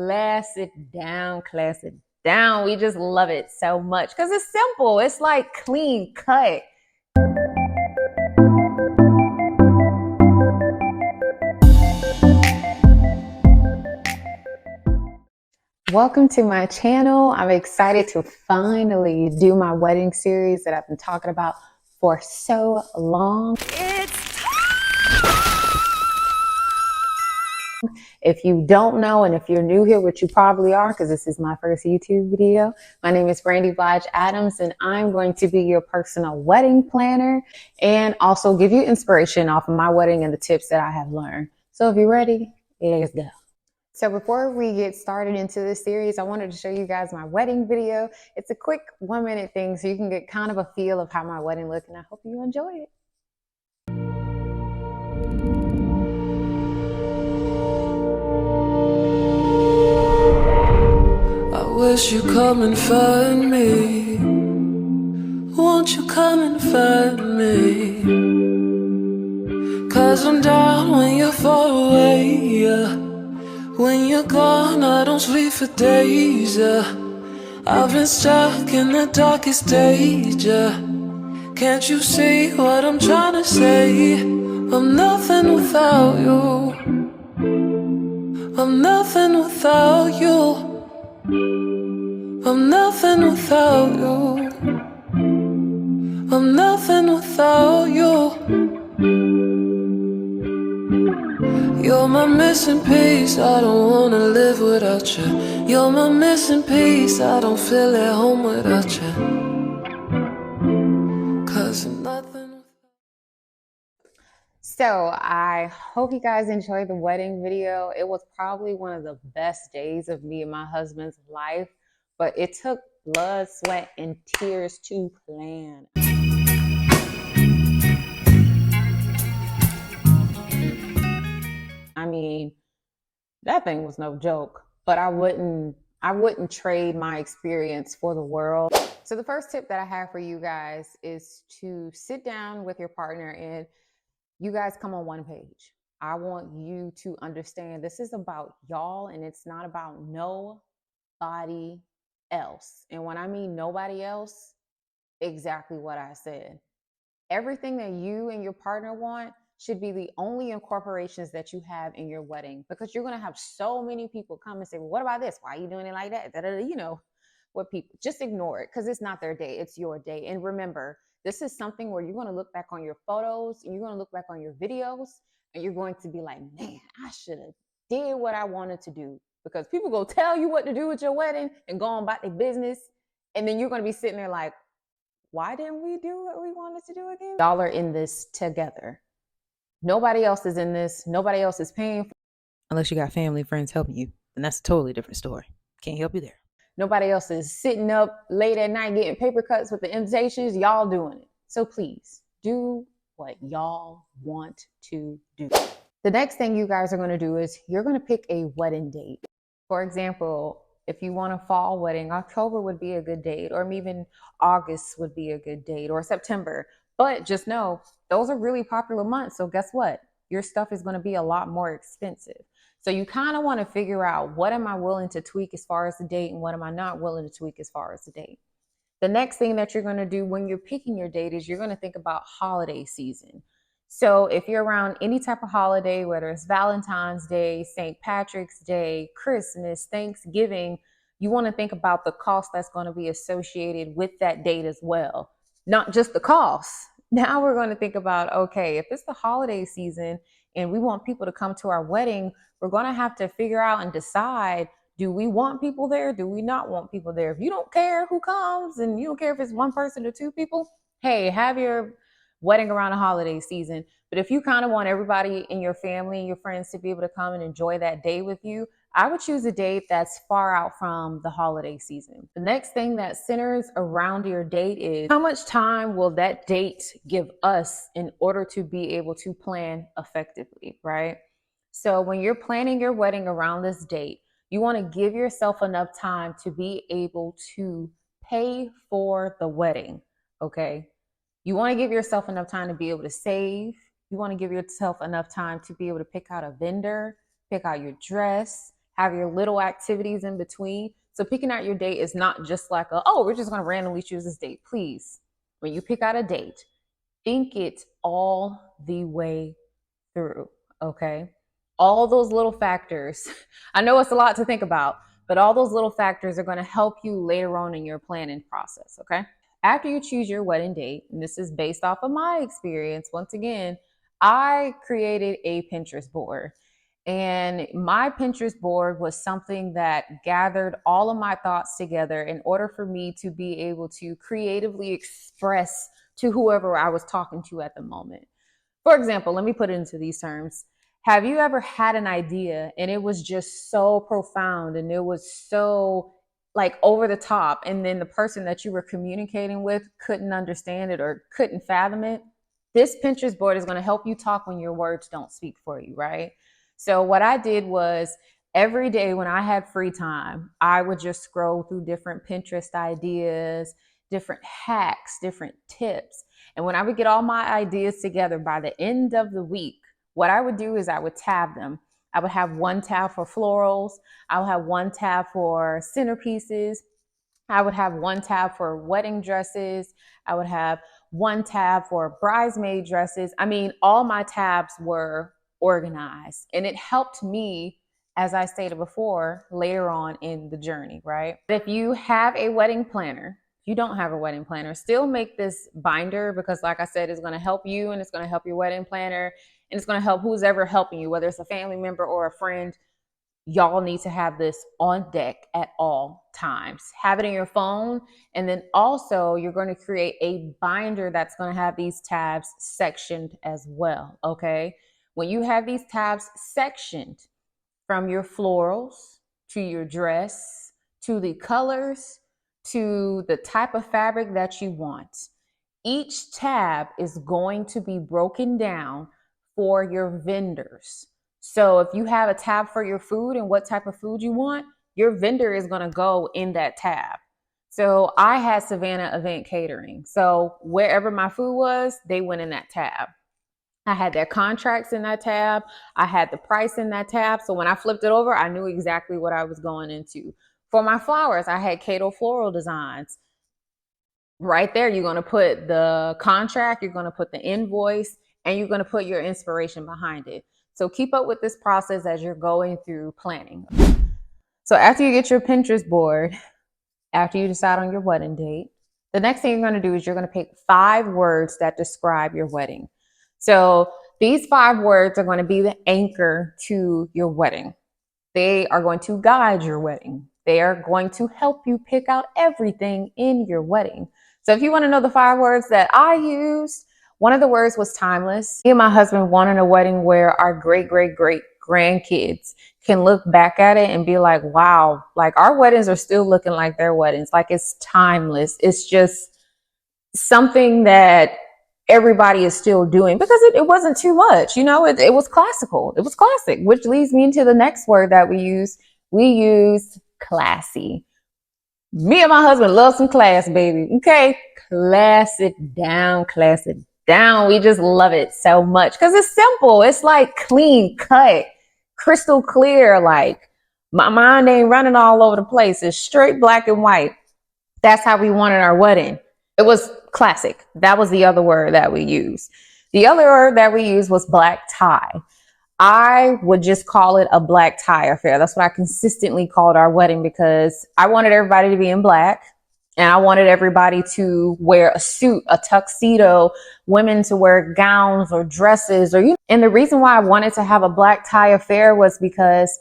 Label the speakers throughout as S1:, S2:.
S1: Class it down, class it down. We just love it so much because it's simple. It's like clean cut. Welcome to my channel. I'm excited to finally do my wedding series that I've been talking about for so long. If you don't know, and if you're new here, which you probably are, because this is my first YouTube video, my name is Brandy Blige Adams, and I'm going to be your personal wedding planner and also give you inspiration off of my wedding and the tips that I have learned. So if you're ready, let's go. So before we get started into this series, I wanted to show you guys my wedding video. It's a quick 1-minute thing so you can get kind of a feel of how my wedding looked, and I hope you enjoy it.
S2: I wish you'd come and find me. Won't you come and find me? 'Cause I'm down when you're far away, yeah. When you're gone, I don't sleep for days, yeah. I've been stuck in the darkest days, yeah. Can't you see what I'm trying to say? I'm nothing without you. I'm nothing without you. I'm nothing without you. I'm nothing without you. You're my missing piece, I don't wanna live without you. You're my missing piece, I don't feel at home without you. 'Cause I'm nothing.
S1: So I hope you guys enjoyed the wedding video. It was probably one of the best days of me and my husband's life, but it took blood, sweat, and tears to plan. I mean, that thing was no joke, but I wouldn't trade my experience for the world. So the first tip that I have for you guys is to sit down with your partner and you guys come on one page. I want you to understand this is about y'all and it's not about nobody else. And when I mean nobody else, exactly what I said. Everything that you and your partner want should be the only incorporations that you have in your wedding, because you're going to have so many people come and say, well, what about this? Why are you doing it like that? You know, what people just ignore it because it's not their day. It's your day. And remember, this is something where you're going to look back on your photos and you're going to look back on your videos and you're going to be like, man, I should have did what I wanted to do, because people go tell you what to do with your wedding and go on about their business. And then you're going to be sitting there like, why didn't we do what we wanted to do again? Y'all are in this together. Nobody else is in this. Nobody else is paying for it.
S3: Unless you got family, friends helping you, then that's a totally different story. Can't help you there.
S1: Nobody else is sitting up late at night getting paper cuts with the invitations. Y'all doing it. So please do what y'all want to do. The next thing you guys are going to do is you're going to pick a wedding date. For example, if you want a fall wedding, October would be a good date, or even August would be a good date, or September. But just know those are really popular months. So guess what? Your stuff is going to be a lot more expensive. So you kind of want to figure out, what am I willing to tweak as far as the date and what am I not willing to tweak as far as the date? The next thing that you're going to do when you're picking your date is you're going to think about holiday season. So if you're around any type of holiday, whether it's Valentine's Day, St. Patrick's Day, Christmas, Thanksgiving, you want to think about the cost that's going to be associated with that date as well. Not just the cost. Now we're going to think about, okay, if it's the holiday season and we want people to come to our wedding, we're going to have to figure out and decide, do we want people there? Do we not want people there? If you don't care who comes and you don't care if it's one person or two people, hey, have your wedding around the holiday season. But if you kind of want everybody in your family and your friends to be able to come and enjoy that day with you, I would choose a date that's far out from the holiday season. The next thing that centers around your date is, how much time will that date give us in order to be able to plan effectively, right? So when you're planning your wedding around this date, you want to give yourself enough time to be able to pay for the wedding, okay? You want to give yourself enough time to be able to save. You want to give yourself enough time to be able to pick out a vendor, pick out your dress, have your little activities in between. So picking out your date is not just like oh, we're just going to randomly choose this date. Please, when you pick out a date, think it all the way through, okay? All those little factors. I know it's a lot to think about, but all those little factors are going to help you later on in your planning process, okay? After you choose your wedding date, and this is based off of my experience, once again, I created a Pinterest board. And my Pinterest board was something that gathered all of my thoughts together in order for me to be able to creatively express to whoever I was talking to at the moment. For example, let me put it into these terms. Have you ever had an idea and it was just so profound and it was so like over the top, and then the person that you were communicating with couldn't understand it or couldn't fathom it? This Pinterest board is going to help you talk when your words don't speak for you, right? So what I did was every day when I had free time, I would just scroll through different Pinterest ideas, different hacks, different tips. And when I would get all my ideas together by the end of the week, what I would do is I would tab them. I would have one tab for florals. I would have one tab for centerpieces. I would have one tab for wedding dresses. I would have one tab for bridesmaid dresses. I mean, all my tabs were organized, and it helped me, as I stated before, later on in the journey, right? If you have a wedding planner, you don't have a wedding planner, still make this binder, because like I said, it's going to help you and it's going to help your wedding planner and it's going to help who's ever helping you, whether it's a family member or a friend. Y'all need to have this on deck at all times. Have it in your phone. And then also you're going to create a binder that's going to have these tabs sectioned as well. Okay. When you have these tabs sectioned, from your florals to your dress, to the colors, to the type of fabric that you want, each tab is going to be broken down for your vendors. So if you have a tab for your food and what type of food you want, your vendor is going to go in that tab. So I had Savannah Event Catering. So wherever my food was, they went in that tab. I had their contracts in that tab. I had the price in that tab. So when I flipped it over, I knew exactly what I was going into. For my flowers, I had Cato Floral Designs. Right there, you're going to put the contract, you're going to put the invoice, and you're going to put your inspiration behind it. So keep up with this process as you're going through planning. So after you get your Pinterest board, after you decide on your wedding date, the next thing you're going to do is you're going to pick 5 words that describe your wedding. So these 5 words are going to be the anchor to your wedding. They are going to guide your wedding. They are going to help you pick out everything in your wedding. So if you want to know the 5 words that I used, one of the words was timeless. Me and my husband wanted a wedding where our great grandkids can look back at it and be like, wow, like our weddings are still looking like their weddings. Like it's timeless. It's just something that everybody is still doing because it wasn't too much, you know, it was classical. It was classic, which leads me into the next word that we used. We used classy. Me and my husband love some class, baby. Okay. Class it down, class it down. We just love it so much because it's simple. It's like clean cut, crystal clear. Like my mind ain't running all over the place. It's straight black and white. That's how we wanted our wedding. It was classic. That was the other word that we used. The other word that we used was black tie. I would just call it a black tie affair. That's what I consistently called our wedding because I wanted everybody to be in black and I wanted everybody to wear a suit, a tuxedo, women to wear gowns or dresses and the reason why I wanted to have a black tie affair was because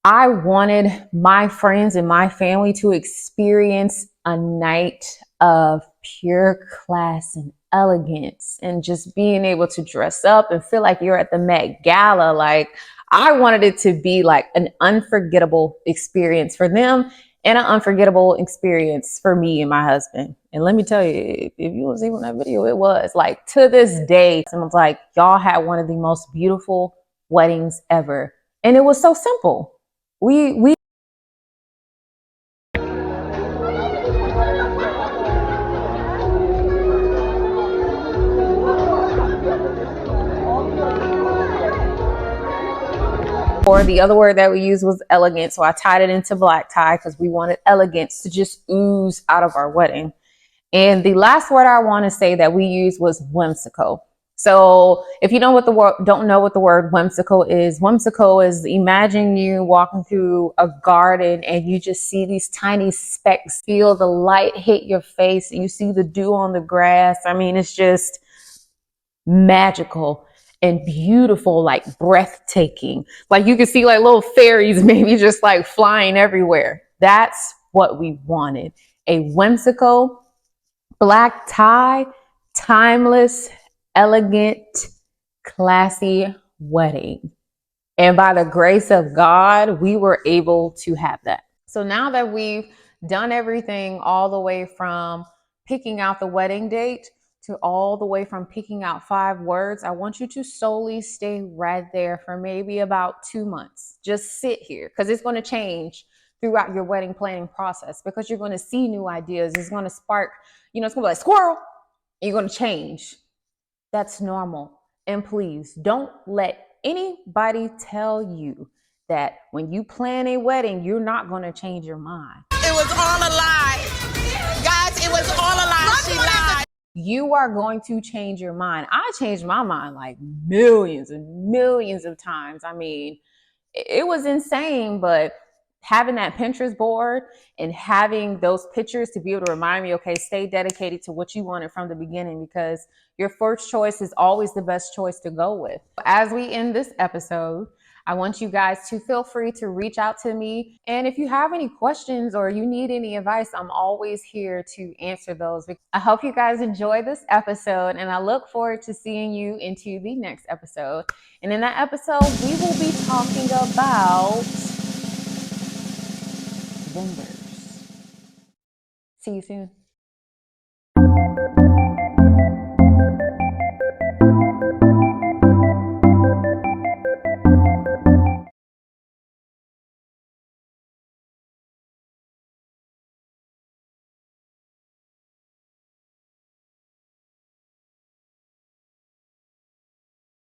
S1: I wanted my friends and my family to experience a night of pure class and elegance and just being able to dress up and feel like you're at the Met Gala. Like I wanted it to be like an unforgettable experience for them and an unforgettable experience for me and my husband. And let me tell you, if you was even that video, it was like to this day, someone's like, y'all had one of the most beautiful weddings ever. And it was so simple. We Or the other word that we used was elegant. So I tied it into black tie because we wanted elegance to just ooze out of our wedding. And the last word I want to say that we used was whimsical. So if you don't know what the word whimsical is imagine you walking through a garden and you just see these tiny specks, feel the light hit your face, and you see the dew on the grass. I mean, it's just magical and beautiful, like breathtaking. Like you can see like little fairies maybe just like flying everywhere. That's what we wanted. A whimsical black tie, timeless, elegant, classy wedding. And by the grace of God, we were able to have that. So now that we've done everything all the way from picking out the wedding date to all the way from picking out 5 words, I want you to solely stay right there for maybe about 2 months. Just sit here because it's going to change throughout your wedding planning process because you're going to see new ideas. It's going to spark, it's going to be like squirrel, and you're going to change. That's normal. And please don't let anybody tell you that when you plan a wedding, you're not going to change your mind.
S4: It was all a lie. Guys, it was all a lie. She lied.
S1: You are going to change your mind. I changed my mind like millions and millions of times. I mean, it was insane, but having that Pinterest board and having those pictures to be able to remind me, okay, stay dedicated to what you wanted from the beginning because your first choice is always the best choice to go with. As we end this episode, I want you guys to feel free to reach out to me. And if you have any questions or you need any advice, I'm always here to answer those. I hope you guys enjoy this episode and I look forward to seeing you into the next episode. And in that episode, we will be talking about vendors. See you soon.